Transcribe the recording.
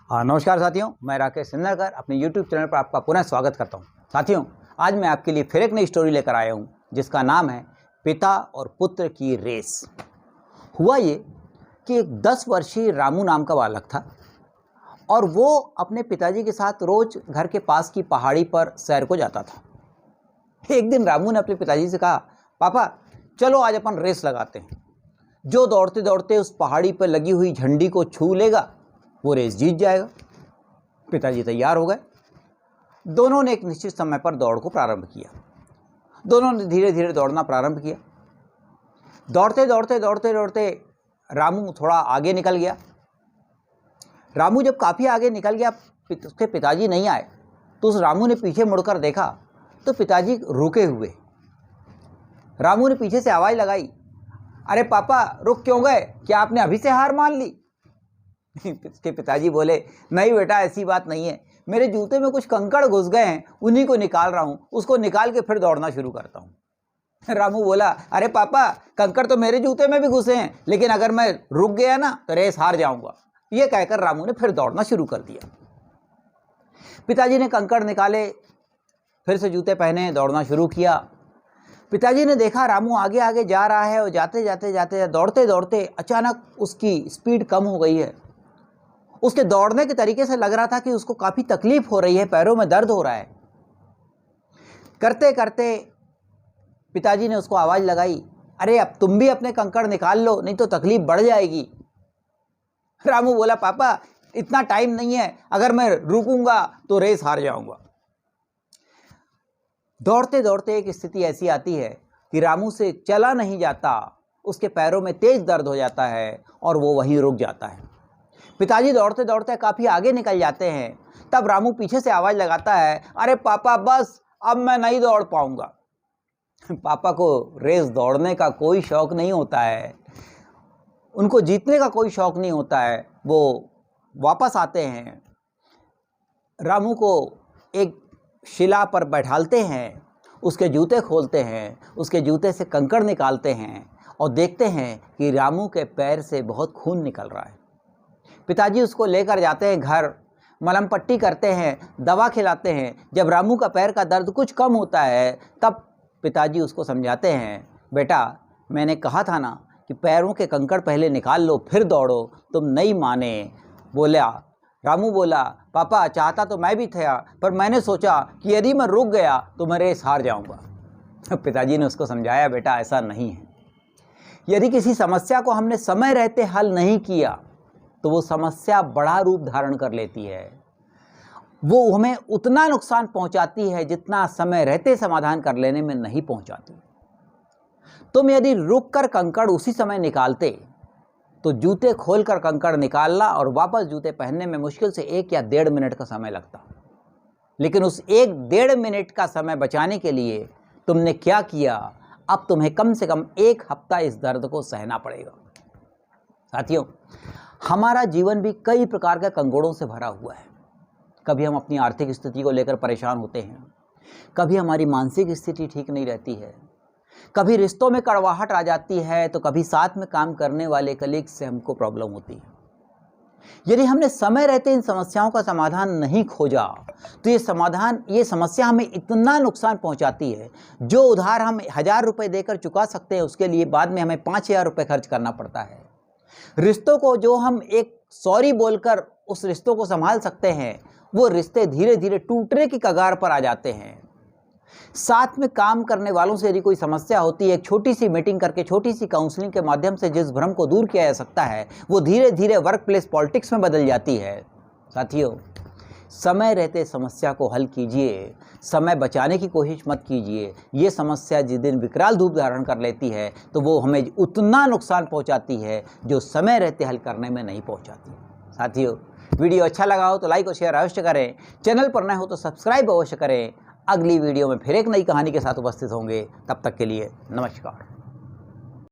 नमस्कार साथियों, मैं राकेश सिन्नरकर अपने YouTube चैनल पर आपका पुनः स्वागत करता हूं। साथियों, आज मैं आपके लिए फिर एक नई स्टोरी लेकर आया हूं जिसका नाम है पिता और पुत्र की रेस। हुआ ये कि एक 10 वर्षीय रामू नाम का बालक था और वो अपने पिताजी के साथ रोज घर के पास की पहाड़ी पर सैर को जाता था। एक दिन रामू ने अपने पिताजी से कहा, पापा चलो आज अपन रेस लगाते हैं। जो दौड़ते दौड़ते उस पहाड़ी पर लगी हुई झंडी को छू लेगा वो रेस जीत जाएगा। पिताजी तैयार हो गए। दोनों ने एक निश्चित समय पर दौड़ को प्रारंभ किया। दोनों ने धीरे धीरे दौड़ना प्रारंभ किया। दौड़ते दौड़ते दौड़ते दौड़ते रामू थोड़ा आगे निकल गया। रामू जब काफ़ी आगे निकल गया, उसके पिताजी नहीं आए तो उस रामू ने पीछे मुड़कर देखा तो पिताजी रुके हुए। रामू ने पीछे से आवाज़ लगाई, अरे पापा रुक क्यों गए? क्या आपने अभी से हार मान ली? उसके पिताजी बोले, नहीं बेटा ऐसी बात नहीं है, मेरे जूते में कुछ कंकड़ घुस गए हैं, उन्हीं को निकाल रहा हूँ, उसको निकाल के फिर दौड़ना शुरू करता हूँ। रामू बोला, अरे पापा कंकड़ तो मेरे जूते में भी घुसे हैं, लेकिन अगर मैं रुक गया ना तो रेस हार जाऊंगा। ये कहकर रामू ने फिर दौड़ना शुरू कर दिया। पिताजी ने कंकड़ निकाले, फिर से जूते पहने, दौड़ना शुरू किया। पिताजी ने देखा रामू आगे आगे जा रहा है और जाते जाते जाते दौड़ते दौड़ते अचानक उसकी स्पीड कम हो गई है। उसके दौड़ने के तरीके से लग रहा था कि उसको काफ़ी तकलीफ हो रही है, पैरों में दर्द हो रहा है। करते करते पिताजी ने उसको आवाज़ लगाई, अरे अब तुम भी अपने कंकड़ निकाल लो, नहीं तो तकलीफ बढ़ जाएगी। रामू बोला, पापा इतना टाइम नहीं है, अगर मैं रुकूंगा तो रेस हार जाऊंगा। दौड़ते दौड़ते एक स्थिति ऐसी आती है कि रामू से चला नहीं जाता, उसके पैरों में तेज दर्द हो जाता है और वो वहीं रुक जाता है। पिताजी दौड़ते दौड़ते काफ़ी आगे निकल जाते हैं। तब रामू पीछे से आवाज़ लगाता है, अरे पापा बस अब मैं नहीं दौड़ पाऊंगा। पापा को रेस दौड़ने का कोई शौक नहीं होता है, उनको जीतने का कोई शौक नहीं होता है। वो वापस आते हैं, रामू को एक शिला पर बैठालते हैं, उसके जूते खोलते हैं, उसके जूते से कंकड़ निकालते हैं और देखते हैं कि रामू के पैर से बहुत खून निकल रहा है। पिताजी उसको लेकर जाते हैं घर, मलहम पट्टी करते हैं, दवा खिलाते हैं। जब रामू का पैर का दर्द कुछ कम होता है तब पिताजी उसको समझाते हैं, बेटा मैंने कहा था ना कि पैरों के कंकड़ पहले निकाल लो फिर दौड़ो, तुम नहीं माने। रामू बोला, पापा चाहता तो मैं भी था, पर मैंने सोचा कि यदि मैं रुक गया तो मैं रेस हार जाऊंगा। पिताजी ने उसको समझाया, बेटा ऐसा नहीं है। यदि किसी समस्या को हमने समय रहते हल नहीं किया तो वो समस्या बड़ा रूप धारण कर लेती है। वो हमें उतना नुकसान पहुंचाती है जितना समय रहते समाधान कर लेने में नहीं पहुंचाती। तुम यदि रुक कर कंकड़ उसी समय निकालते तो जूते खोलकर कंकड़ निकालना और वापस जूते पहनने में मुश्किल से 1 या 1.5 मिनट का समय लगता। लेकिन उस 1-1.5 मिनट का समय बचाने के लिए तुमने क्या किया? अब तुम्हें कम से कम 1 हफ्ता इस दर्द को सहना पड़ेगा। साथियों, हमारा जीवन भी कई प्रकार के कंगोड़ों से भरा हुआ है। कभी हम अपनी आर्थिक स्थिति को लेकर परेशान होते हैं, कभी हमारी मानसिक स्थिति ठीक नहीं रहती है, कभी रिश्तों में कड़वाहट आ जाती है, तो कभी साथ में काम करने वाले कलीग से हमको प्रॉब्लम होती है। यदि हमने समय रहते इन समस्याओं का समाधान नहीं खोजा तो ये समस्या हमें इतना नुकसान पहुंचाती है, जो उधार हम 1000 रुपये देकर चुका सकते हैं उसके लिए बाद में हमें 5000 रुपये खर्च करना पड़ता है। रिश्तों को जो हम एक सॉरी बोलकर उस रिश्तों को संभाल सकते हैं, वो रिश्ते धीरे धीरे टूटने की कगार पर आ जाते हैं। साथ में काम करने वालों से यदि कोई समस्या होती है, एक छोटी सी मीटिंग करके, छोटी सी काउंसलिंग के माध्यम से जिस भ्रम को दूर किया जा सकता है, वो धीरे धीरे वर्क प्लेस पॉलिटिक्स में बदल जाती है। साथियों, समय रहते समस्या को हल कीजिए, समय बचाने की कोशिश मत कीजिए। ये समस्या जिस दिन विकराल रूप धारण कर लेती है तो वो हमें उतना नुकसान पहुंचाती है जो समय रहते हल करने में नहीं पहुंचाती। साथियों, वीडियो अच्छा लगा हो तो लाइक और शेयर अवश्य करें, चैनल पर नए हो तो सब्सक्राइब अवश्य करें। अगली वीडियो में फिर एक नई कहानी के साथ उपस्थित होंगे, तब तक के लिए नमस्कार।